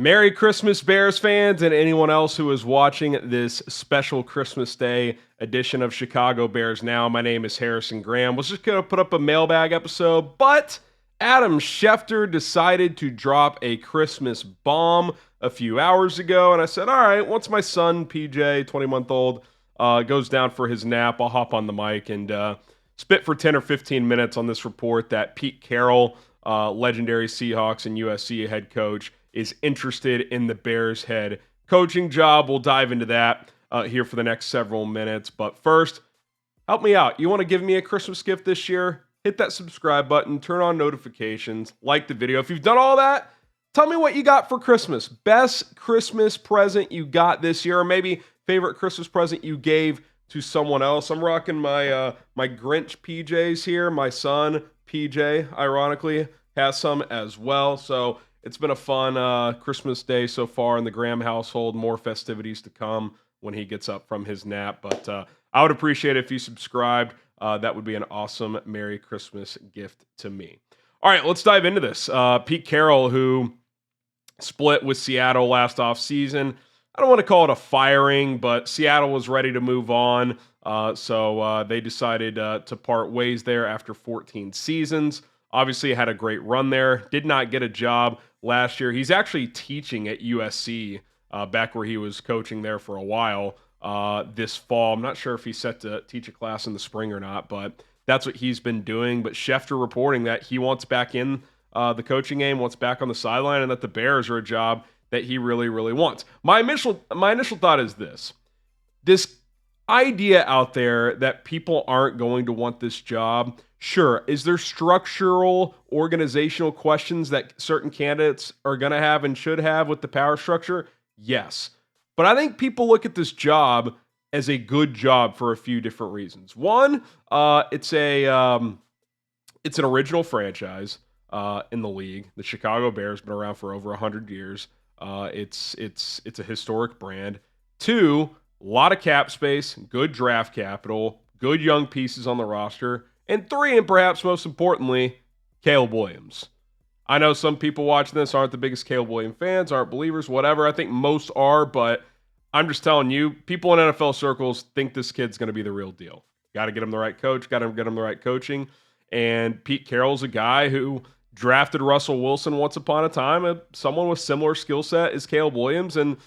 Merry Christmas, Bears fans, and anyone else who is watching this special Christmas Day edition of Chicago Bears Now. My name is Harrison Graham. Was just going to put up a mailbag episode, but Adam Schefter decided to drop a Christmas bomb a few hours ago, and I said, all right, once my son, PJ, 20-month-old, goes down for his nap, I'll hop on the mic and spit for 10 or 15 minutes on this report that Pete Carroll, legendary Seahawks and USC head coach, is interested in the Bears head coaching job. We'll dive into that here for the next several minutes. But first, help me out. You want to give me a Christmas gift this year? Hit that subscribe button, turn on notifications, like the video. If you've done all that, tell me what you got for Christmas. Best Christmas present you got this year, or maybe favorite Christmas present you gave to someone else. I'm rocking my my Grinch PJs here. My son, PJ, ironically, has some as well. So it's been a fun Christmas day so far in the Graham household. More festivities to come when he gets up from his nap. But I would appreciate it if you subscribed. That would be an awesome Merry Christmas gift to me. All right, let's dive into this. Pete Carroll, who split with Seattle last offseason. I don't want to call it a firing, but Seattle was ready to move on. So they decided to part ways there after 14 seasons. Obviously had a great run there. Did not get a job last year. He's actually teaching at USC back where he was coaching there for a while this fall. I'm not sure if he's set to teach a class in the spring or not, but that's what he's been doing. But Schefter reporting that he wants back in the coaching game, wants back on the sideline, and that the Bears are a job that he really, really wants. My initial thought is this idea out there that people aren't going to want this job. Sure, is there structural, organizational questions that certain candidates are going to have and should have with the power structure? Yes. But I think people look at this job as a good job for a few different reasons. One, it's an original franchise in the league. The Chicago Bears been around for over 100 years. It's a historic brand. Two, a lot of cap space, good draft capital, good young pieces on the roster. And three, and perhaps most importantly, Caleb Williams. I know some people watching this aren't the biggest Caleb Williams fans, aren't believers, whatever. I think most are, but I'm just telling you, people in NFL circles think this kid's going to be the real deal. Got to get him the right coach, got to get him the right coaching. And Pete Carroll's a guy who drafted Russell Wilson once upon a time, someone with similar skill set as Caleb Williams. And,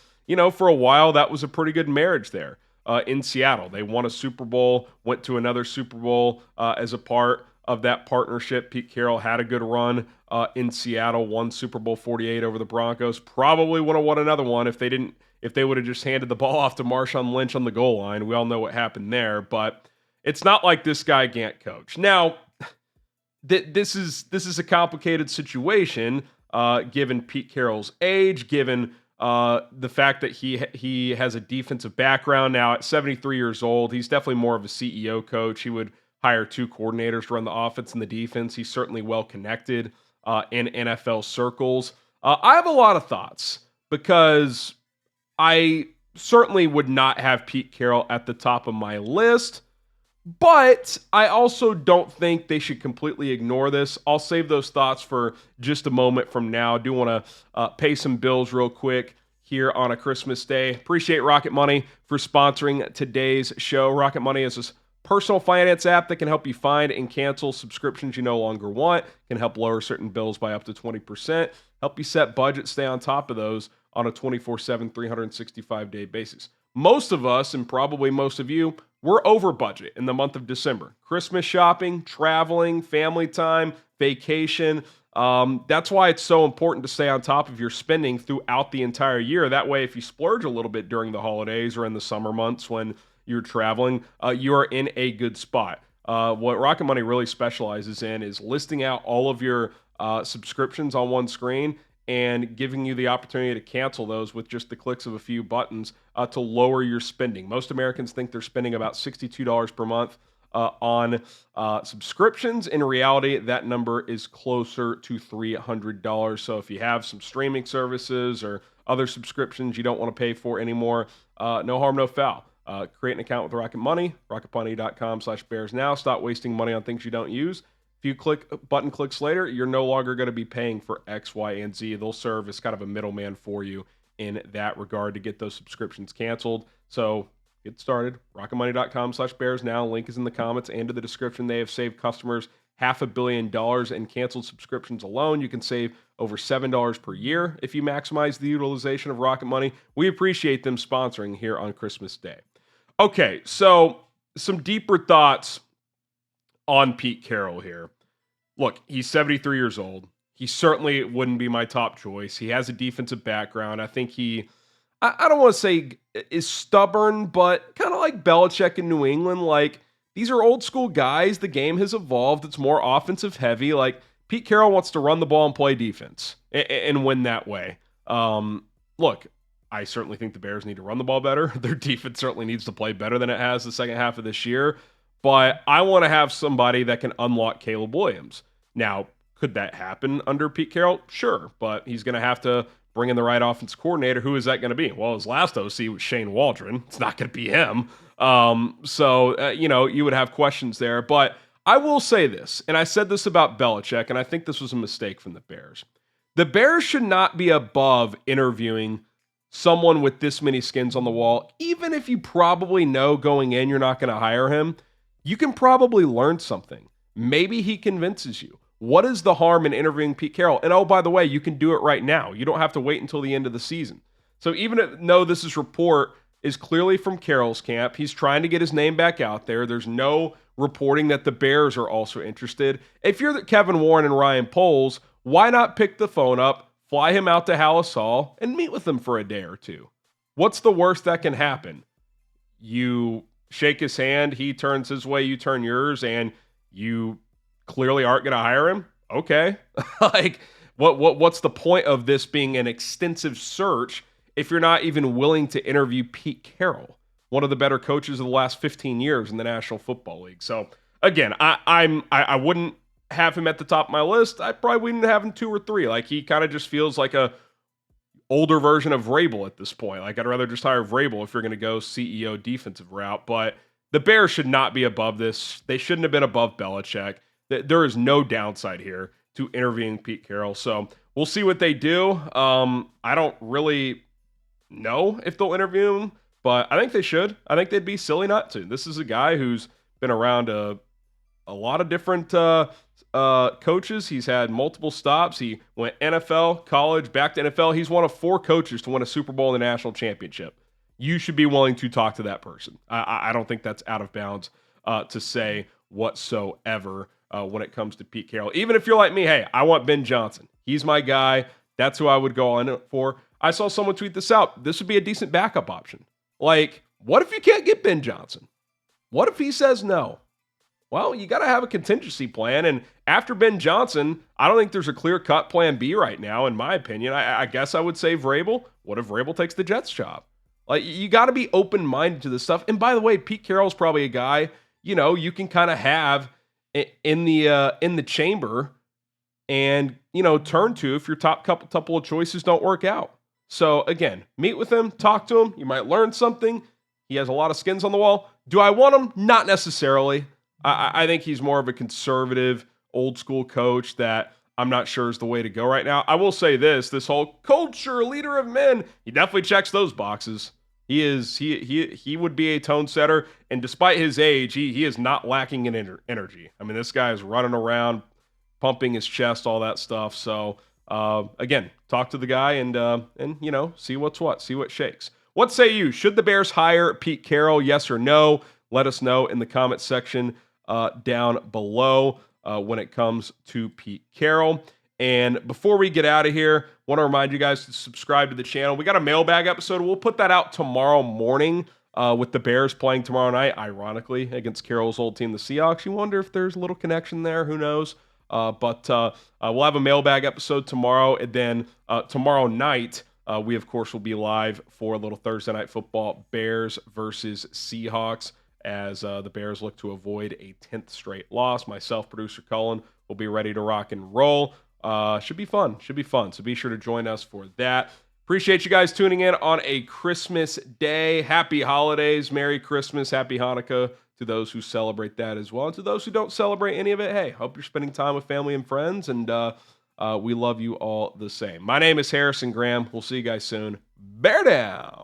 for a while, that was a pretty good marriage there. In Seattle. They won a Super Bowl, went to another Super Bowl as a part of that partnership. Pete Carroll had a good run in Seattle, won Super Bowl 48 over the Broncos. Probably would have won another one if they would have just handed the ball off to Marshawn Lynch on the goal line. We all know what happened there, but it's not like this guy can't coach. Now, this is a complicated situation given Pete Carroll's age, given the fact that he has a defensive background now at 73 years old. He's definitely more of a CEO coach. He would hire two coordinators to run the offense and the defense. He's certainly well connected in NFL circles. I have a lot of thoughts because I certainly would not have Pete Carroll at the top of my list, but I also don't think they should completely ignore this. I'll save those thoughts for just a moment from now. I do want to pay some bills real quick here on a Christmas day. Appreciate Rocket Money for sponsoring today's show. Rocket Money is a personal finance app that can help you find and cancel subscriptions you no longer want, can help lower certain bills by up to 20%, help you set budgets, stay on top of those on a 24/7, 365-day basis. Most of us, and probably most of you, we're over budget in the month of December. Christmas shopping, traveling, family time, vacation. That's why it's so important to stay on top of your spending throughout the entire year. That way, if you splurge a little bit during the holidays or in the summer months when you're traveling, you are in a good spot. What Rocket Money really specializes in is listing out all of your subscriptions on one screen and giving you the opportunity to cancel those with just the clicks of a few buttons to lower your spending. Most Americans think they're spending about $62 per month on subscriptions. In reality, that number is closer to $300. So if you have some streaming services or other subscriptions you don't want to pay for anymore, no harm, no foul. Create an account with Rocket Money, rocketmoney.com/bearsnow. Stop wasting money on things you don't use. few button clicks later, you're no longer going to be paying for X, Y, and Z. They'll serve as kind of a middleman for you in that regard to get those subscriptions canceled. So get started. rocketmoney.com/bears now. Link is in the comments and to the description. They have saved customers $500 million in canceled subscriptions alone. You can save over $7 per year if you maximize the utilization of Rocket Money. We appreciate them sponsoring here on Christmas Day. Okay, so some deeper thoughts on Pete Carroll here. Look, he's 73 years old. He certainly wouldn't be my top choice. He has a defensive background. I think I don't want to say is stubborn, but kind of like Belichick in New England. Like, these are old school guys. The game has evolved. It's more offensive heavy. Like, Pete Carroll wants to run the ball and play defense and win that way. Look, I certainly think the Bears need to run the ball better. Their defense certainly needs to play better than it has the second half of this year. But I want to have somebody that can unlock Caleb Williams. Now, could that happen under Pete Carroll? Sure, but he's going to have to bring in the right offense coordinator. Who is that going to be? Well, his last OC was Shane Waldron. It's not going to be him. You would have questions there. But I will say this, and I said this about Belichick, and I think this was a mistake from the Bears. The Bears should not be above interviewing someone with this many skins on the wall, even if you probably know going in you're not going to hire him. You can probably learn something. Maybe he convinces you. What is the harm in interviewing Pete Carroll? And oh, by the way, you can do it right now. You don't have to wait until the end of the season. So even though this report is clearly from Carroll's camp, he's trying to get his name back out there. There's no reporting that the Bears are also interested. If you're Kevin Warren and Ryan Poles, why not pick the phone up, fly him out to Hallisall, and meet with him for a day or two? What's the worst that can happen? You shake his hand, he turns his way, you turn yours, and you clearly aren't going to hire him? Okay. Like, what's the point of this being an extensive search if you're not even willing to interview Pete Carroll, one of the better coaches of the last 15 years in the National Football League? So, again, I wouldn't have him at the top of my list. I probably wouldn't have him 2 or 3. Like, he kind of just feels like a older version of Vrabel at this point. Like, I'd rather just hire Vrabel if you're going to go CEO defensive route. But the Bears should not be above this. They shouldn't have been above Belichick. There is no downside here to interviewing Pete Carroll. So we'll see what they do. I don't really know if they'll interview him, but I think they should. I think they'd be silly not to. This is a guy who's been around a lot of different coaches. He's had multiple stops. He went NFL, college, back to NFL. He's one of 4 coaches to win a Super Bowl and a national championship. You should be willing to talk to that person. I don't think that's out of bounds to say whatsoever when it comes to Pete Carroll. Even if you're like me, hey, I want Ben Johnson. He's my guy. That's who I would go on for. I saw someone tweet this out. This would be a decent backup option. Like, what if you can't get Ben Johnson? What if he says no? Well, you got to have a contingency plan. And after Ben Johnson, I don't think there's a clear-cut plan B right now, in my opinion. I guess I would say Vrabel. What if Vrabel takes the Jets job? Like, you got to be open-minded to this stuff. And by the way, Pete Carroll's probably a guy, you can kind of have in the chamber and, turn to if your top couple of choices don't work out. So again, meet with him, talk to him. You might learn something. He has a lot of skins on the wall. Do I want him? Not necessarily. I think he's more of a conservative, old school coach that I'm not sure is the way to go right now. I will say this whole culture, leader of men, he definitely checks those boxes. He would be a tone setter, and despite his age, he is not lacking in energy. I mean, this guy is running around, pumping his chest, all that stuff. So again, talk to the guy and see what's what, see what shakes. What say you? Should the Bears hire Pete Carroll? Yes or no? Let us know in the comment section down below when it comes to Pete Carroll. And before we get out of here, I want to remind you guys to subscribe to the channel. We got a mailbag episode. We'll put that out tomorrow morning with the Bears playing tomorrow night, ironically, against Carroll's old team, the Seahawks. You wonder if there's a little connection there. Who knows? But we'll have a mailbag episode tomorrow. And then tomorrow night, we, of course, will be live for a little Thursday Night Football, Bears versus Seahawks, as the Bears look to avoid a 10th straight loss. Myself, producer Cullen, will be ready to rock and roll. Should be fun. So be sure to join us for that. Appreciate you guys tuning in on a Christmas day. Happy holidays. Merry Christmas. Happy Hanukkah to those who celebrate that as well. And to those who don't celebrate any of it, hey, hope you're spending time with family and friends. And we love you all the same. My name is Harrison Graham. We'll see you guys soon. Bear down.